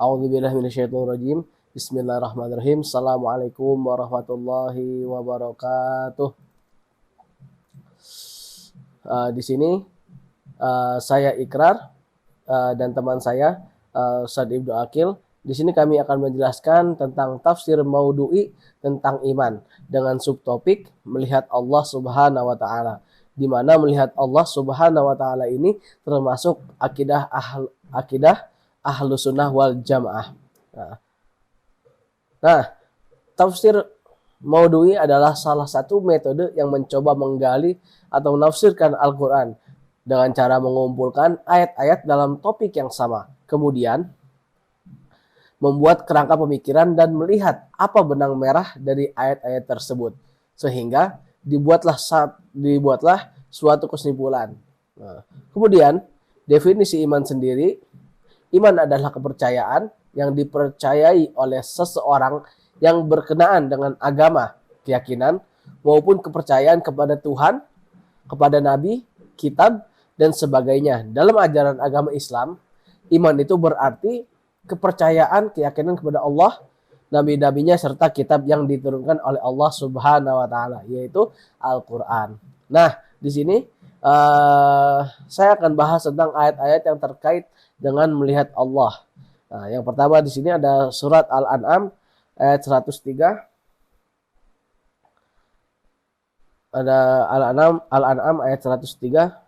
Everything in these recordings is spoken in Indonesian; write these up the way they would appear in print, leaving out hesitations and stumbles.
A'udzubillahi minasyaitonirrajim. Bismillahirrahmanirrahim. Assalamualaikum warahmatullahi wabarakatuh. Di sini saya Ikrar dan teman saya Ustadz Ibnu Akil. Di sini kami akan menjelaskan tentang tafsir maudhu'i tentang iman dengan subtopik melihat Allah Subhanahu wa taala. Di mana melihat Allah Subhanahu wa taala ini termasuk akidah Ahlus Sunnah wal Jamaah. Nah, tafsir maudhu'i adalah salah satu metode yang mencoba menggali atau menafsirkan Al-Qur'an dengan cara mengumpulkan ayat-ayat dalam topik yang sama. Kemudian membuat kerangka pemikiran dan melihat apa benang merah dari ayat-ayat tersebut. Sehingga dibuatlah suatu kesimpulan. Nah, kemudian definisi iman sendiri, iman adalah kepercayaan yang dipercayai oleh seseorang yang berkenaan dengan agama, keyakinan, maupun kepercayaan kepada Tuhan, kepada Nabi, kitab, dan sebagainya. Dalam ajaran agama Islam, iman itu berarti kepercayaan, keyakinan kepada Allah, nabi-nabinya, serta kitab yang diturunkan oleh Allah Subhanahu wa taala, yaitu Al-Qur'an. Nah, di sini saya akan bahas tentang ayat-ayat yang terkait dengan melihat Allah. Nah, yang pertama di sini ada surat Al-An'am ayat 103. Ada Al-An'am ayat 103.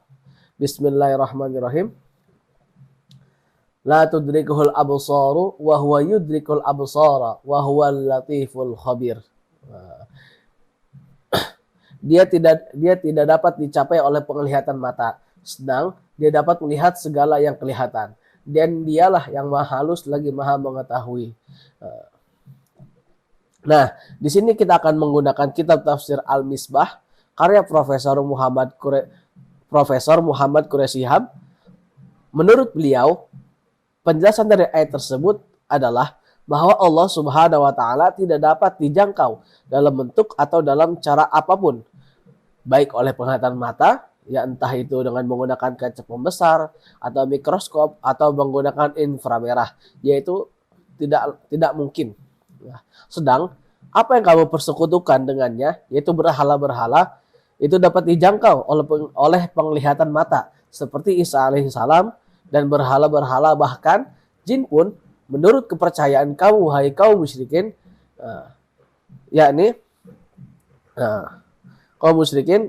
Bismillahirrahmanirrahim. La tudrikuhul absaru wa huwa yudrikul absara wa huwal latiful khabir. Dia tidak dapat dicapai oleh penglihatan mata, sedang dia dapat melihat segala yang kelihatan, dan dialah yang maha halus lagi maha mengetahui. Nah, di sini kita akan menggunakan kitab tafsir Al-Misbah karya Profesor Muhammad Quraish Shihab. Menurut beliau, penjelasan dari ayat tersebut adalah bahwa Allah Subhanahu wa taala tidak dapat dijangkau dalam bentuk atau dalam cara apapun, baik oleh penglihatan mata, ya entah itu dengan menggunakan kaca pembesar atau mikroskop atau menggunakan inframerah, yaitu tidak mungkin. Sedang apa yang kamu persekutukan dengannya, yaitu berhala-berhala, itu dapat dijangkau oleh penglihatan mata, seperti Isa alaihissalam dan berhala-berhala, bahkan jin pun menurut kepercayaan kamu, hai kaum musyrikin, kaum musyrikin,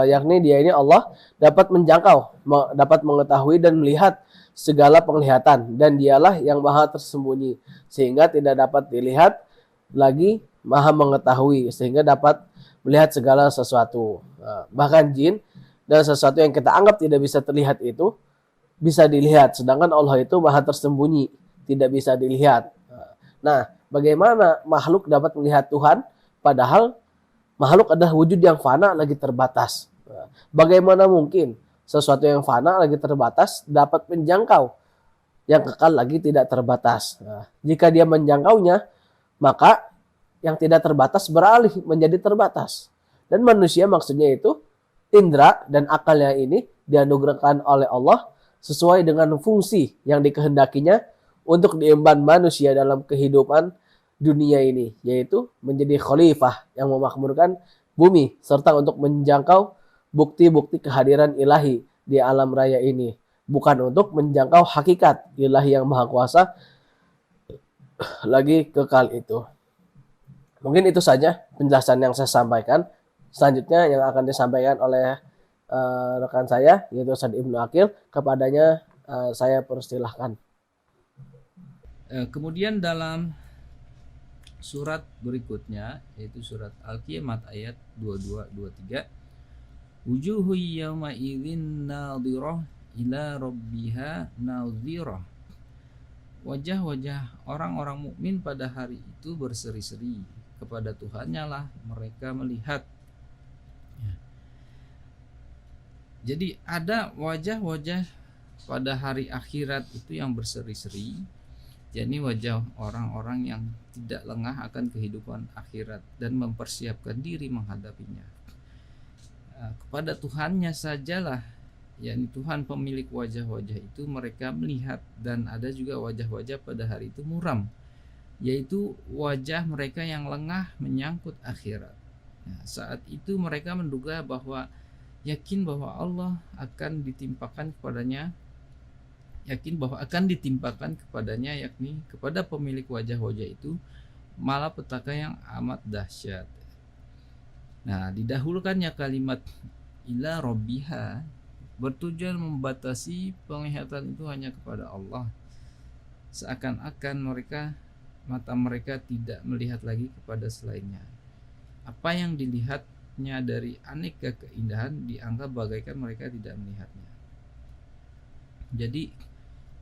yakni dia ini Allah dapat menjangkau, dapat mengetahui dan melihat segala penglihatan, dan dialah yang maha tersembunyi sehingga tidak dapat dilihat, lagi maha mengetahui sehingga dapat melihat segala sesuatu. Bahkan jin dan sesuatu yang kita anggap tidak bisa terlihat itu bisa dilihat, sedangkan Allah itu maha tersembunyi, tidak bisa dilihat. Nah, bagaimana makhluk dapat melihat Tuhan padahal makhluk adalah wujud yang fana lagi terbatas? Bagaimana mungkin sesuatu yang fana lagi terbatas dapat menjangkau yang kekal lagi tidak terbatas? Jika dia menjangkaunya, maka yang tidak terbatas beralih menjadi terbatas. Dan manusia maksudnya itu indera dan akalnya ini dianugerahkan oleh Allah sesuai dengan fungsi yang dikehendakinya untuk diemban manusia dalam kehidupan dunia ini, yaitu menjadi khalifah yang memakmurkan bumi serta untuk menjangkau bukti-bukti kehadiran ilahi di alam raya ini, bukan untuk menjangkau hakikat ilahi yang maha kuasa lagi kekal itu. Mungkin itu saja penjelasan yang saya sampaikan. Selanjutnya yang akan disampaikan oleh rekan saya, yaitu Ustadz Ibnu Akil. Kepadanya saya persilahkan. Kemudian dalam surat berikutnya, yaitu surat Al-Qiyamah ayat 22-23, wujuhu yawma idzin nadhirah ila rabbiha nadhirah. Wajah-wajah orang-orang mukmin pada hari itu berseri-seri, kepada Tuhannya lah mereka melihat. Jadi ada wajah-wajah pada hari akhirat itu yang berseri-seri, yakni wajah orang-orang yang tidak lengah akan kehidupan akhirat dan mempersiapkan diri menghadapinya. Kepada Tuhannya sajalah yakni Tuhan pemilik wajah-wajah itu, mereka melihat, dan ada juga wajah-wajah pada hari itu muram, yaitu wajah mereka yang lengah menyangkut akhirat. Nah, saat itu mereka menduga bahwa yakin bahwa Allah akan ditimpakan kepadanya, yakni kepada pemilik wajah-wajah itu malapetaka yang amat dahsyat. Nah, didahulukannya kalimat ila robbiha bertujuan membatasi penglihatan itu hanya kepada Allah, seakan-akan mata mereka tidak melihat lagi kepada selainnya. Apa yang dilihatnya dari aneka keindahan dianggap bagaikan mereka tidak melihatnya. Jadi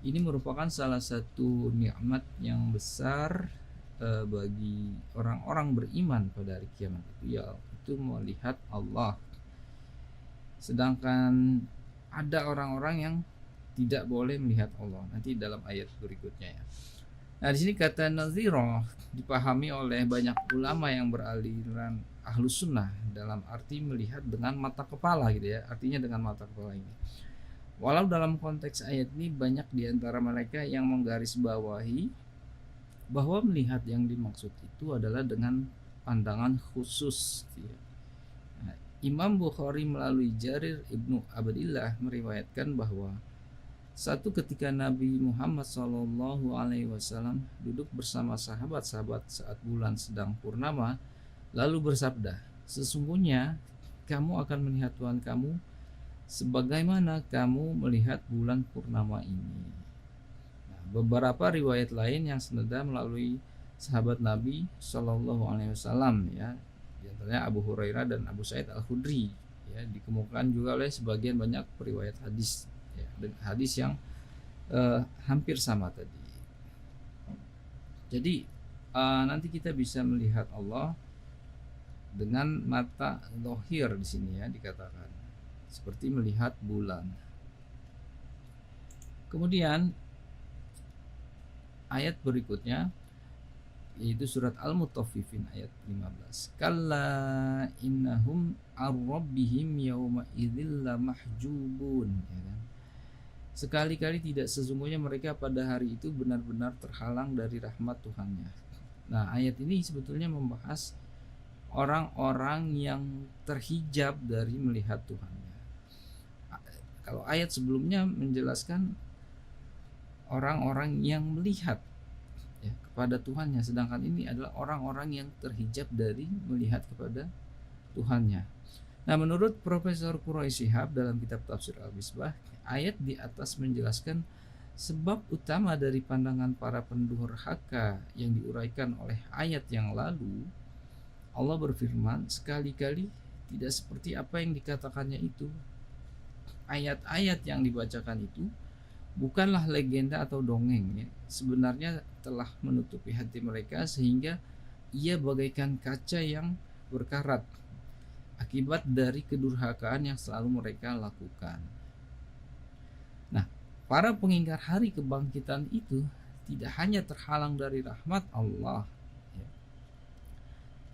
ini merupakan salah satu nikmat yang besar bagi orang-orang beriman pada hari kiamat itu, yaitu melihat Allah. Sedangkan ada orang-orang yang tidak boleh melihat Allah, nanti dalam ayat berikutnya ya. Nah, di sini kata nazirah dipahami oleh banyak ulama yang beraliran ahlus sunnah dalam arti melihat dengan mata kepala gitu ya, artinya dengan mata kepala ini. Walau dalam konteks ayat ini banyak di antara mereka yang menggarisbawahi bahwa melihat yang dimaksud itu adalah dengan pandangan khusus gitu ya. Imam Bukhari melalui Jarir ibnu Abdillah meriwayatkan bahwa satu ketika Nabi Muhammad SAW duduk bersama sahabat-sahabat saat bulan sedang purnama, lalu bersabda, sesungguhnya kamu akan melihat Tuhan kamu sebagaimana kamu melihat bulan purnama ini. Nah, beberapa riwayat lain yang senada melalui sahabat Nabi SAW ya, di antaranya Abu Hurairah dan Abu Sa'id Al-Khudri ya, dikemukakan juga oleh sebagian banyak periwayat hadis ya, dan hadis yang hampir sama tadi. Jadi nanti kita bisa melihat Allah dengan mata zahir di sini ya, dikatakan seperti melihat bulan. Kemudian ayat berikutnya yaitu surat Al-Mutaffifin ayat 15. Kalla innahum ar-rabbihim yawma idzil lamahjubun, ya kan? Sekali-kali tidak, sesungguhnya mereka pada hari itu benar-benar terhalang dari rahmat Tuhannya. Nah, ayat ini sebetulnya membahas orang-orang yang terhijab dari melihat Tuhannya. Kalau ayat sebelumnya menjelaskan orang-orang yang melihat ya, kepada Tuhannya, sedangkan ini adalah orang-orang yang terhijab dari melihat kepada Tuhannya. Nah, menurut Profesor Quraisy Shihab dalam kitab Tafsir Al-Misbah, ayat di atas menjelaskan sebab utama dari pandangan para pendurhaka yang diuraikan oleh ayat yang lalu. Allah berfirman, sekali-kali tidak seperti apa yang dikatakannya itu. Ayat-ayat yang dibacakan itu bukanlah legenda atau dongeng ya. Sebenarnya telah menutupi hati mereka sehingga ia bagaikan kaca yang berkarat akibat dari kedurhakaan yang selalu mereka lakukan. Nah, para pengingkar hari kebangkitan itu tidak hanya terhalang dari rahmat Allah ya,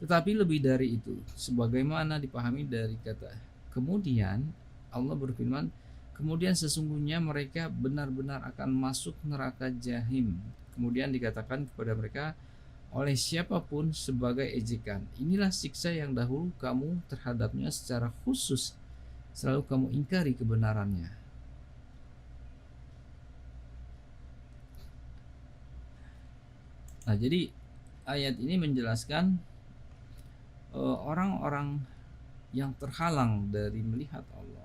tetapi lebih dari itu, sebagaimana dipahami dari kata kemudian. Allah berfirman, kemudian sesungguhnya mereka benar-benar akan masuk neraka jahim. Kemudian dikatakan kepada mereka oleh siapapun sebagai ejekan, inilah siksa yang dahulu kamu terhadapnya secara khusus selalu kamu ingkari kebenarannya. Nah, jadi ayat ini menjelaskan orang-orang yang terhalang dari melihat Allah.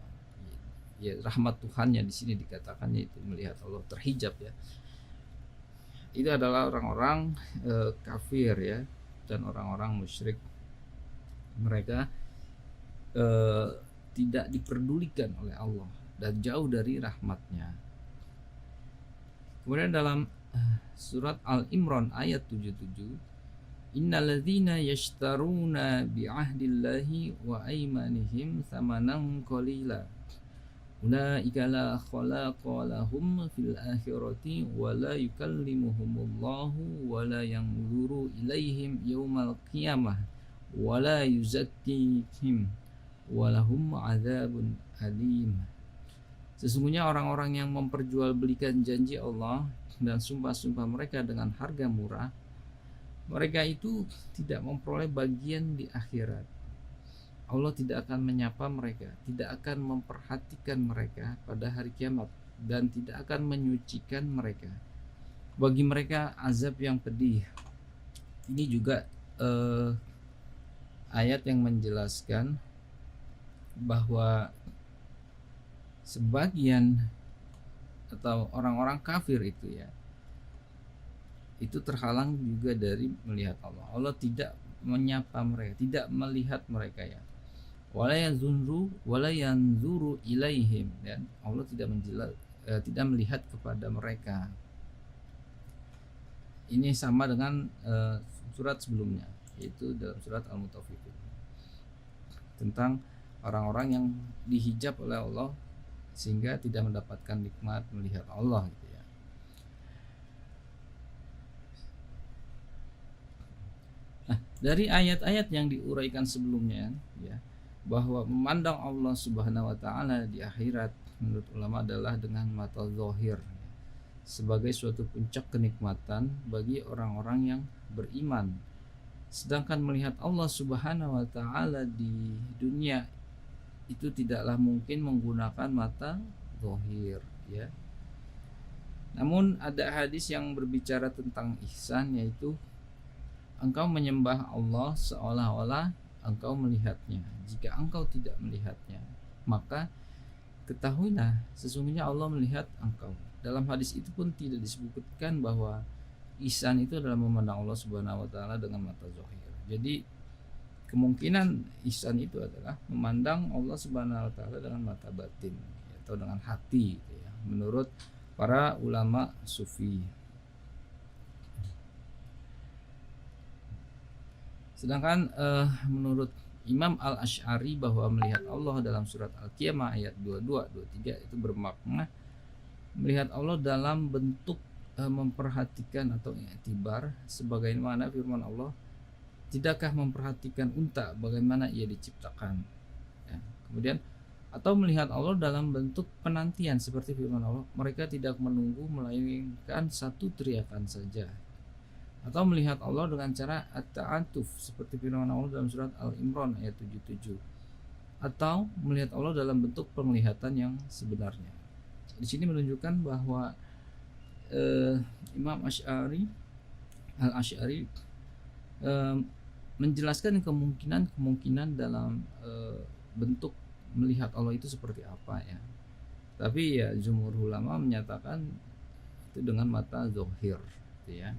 Ya, rahmat Tuhannya di sini dikatakannya itu melihat Allah, terhijab ya. Itu adalah orang-orang kafir ya, dan orang-orang musyrik. Mereka tidak diperdulikan oleh Allah dan jauh dari rahmatnya. Kemudian dalam surat Al-Imran ayat 77, innalladzina yashtaruna bi'ahdillahi wa aymanihim thamanan qalila ulaika la khalaqa lahum fil akhirati wa la yukallimuhumullahu wa la yanzuru ilaihim yaumal qiyamah wa la yuzakkihim wa lahum adzabun alim. Sesungguhnya orang-orang yang memperjualbelikan janji Allah dan sumpah-sumpah mereka dengan harga murah, mereka itu tidak memperoleh bagian di akhirat. Allah tidak akan menyapa mereka, tidak akan memperhatikan mereka pada hari kiamat, dan tidak akan menyucikan mereka. Bagi mereka azab yang pedih. Ini juga ayat yang menjelaskan bahwa sebagian atau orang-orang kafir itu ya, itu terhalang juga dari melihat Allah. Allah tidak menyapa mereka, tidak melihat mereka ya. Wala yanzuru ilaihim, dan Allah tidak melihat kepada mereka. Ini sama dengan surat sebelumnya, yaitu dalam surat Al-Mutaffifin, tentang orang-orang yang dihijab oleh Allah sehingga tidak mendapatkan nikmat melihat Allah gitu ya. Nah, dari ayat-ayat yang diuraikan sebelumnya ya, bahwa memandang Allah Subhanahu wa taala di akhirat menurut ulama adalah dengan mata zahir sebagai suatu puncak kenikmatan bagi orang-orang yang beriman. Sedangkan melihat Allah Subhanahu wa taala di dunia itu tidaklah mungkin menggunakan mata zahir ya. Namun ada hadis yang berbicara tentang ihsan, yaitu engkau menyembah Allah seolah-olah engkau melihatnya. Jika engkau tidak melihatnya, maka ketahuilah sesungguhnya Allah melihat engkau. Dalam hadis itu pun tidak disebutkan bahwa ihsan itu adalah memandang Allah Subhanahu wa taala dengan mata zahir. Jadi kemungkinan ihsan itu adalah memandang Allah Subhanahu wa taala dengan mata batin atau dengan hati gitu ya, menurut para ulama sufi. Sedangkan menurut Imam Al-Asy'ari bahwa melihat Allah dalam surat Al-Qiyamah ayat 22 23 itu bermakna melihat Allah dalam bentuk memperhatikan atau i'tibar, sebagaimana firman Allah, tidakkah memperhatikan unta bagaimana ia diciptakan ya. Kemudian atau melihat Allah dalam bentuk penantian seperti firman Allah, mereka tidak menunggu melainkan satu teriakan saja. Atau melihat Allah dengan cara at-ta'atuf seperti firman Allah dalam surat Al-Imran ayat 77. Atau melihat Allah dalam bentuk penglihatan yang sebenarnya. Di sini menunjukkan bahwa Imam Al-Asy'ari menjelaskan kemungkinan dalam bentuk melihat Allah itu seperti apa ya. Tapi ya jumhur ulama menyatakan itu dengan mata zahir gitu ya.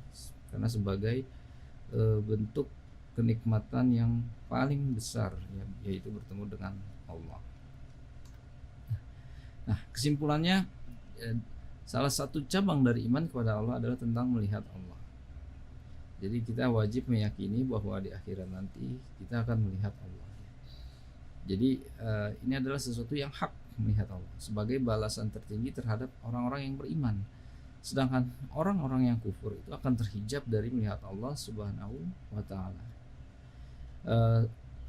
Karena sebagai bentuk kenikmatan yang paling besar ya, yaitu bertemu dengan Allah. Nah, kesimpulannya salah satu cabang dari iman kepada Allah adalah tentang melihat Allah. Jadi kita wajib meyakini bahwa di akhirat nanti kita akan melihat Allah. Jadi ini adalah sesuatu yang hak, melihat Allah sebagai balasan tertinggi terhadap orang-orang yang beriman. Sedangkan orang-orang yang kufur itu akan terhijab dari melihat Allah Subhanahu wa taala.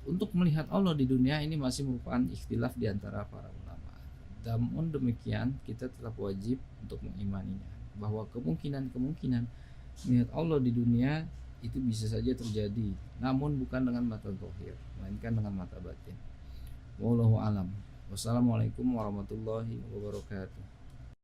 Untuk melihat Allah di dunia ini masih merupakan ikhtilaf di antara para ulama. Namun demikian kita tetap wajib untuk mengimaninya bahwa kemungkinan melihat Allah di dunia itu bisa saja terjadi, namun bukan dengan mata zahir, melainkan dengan mata batin. Wallahu alam. Wassalamualaikum warahmatullahi wabarakatuh.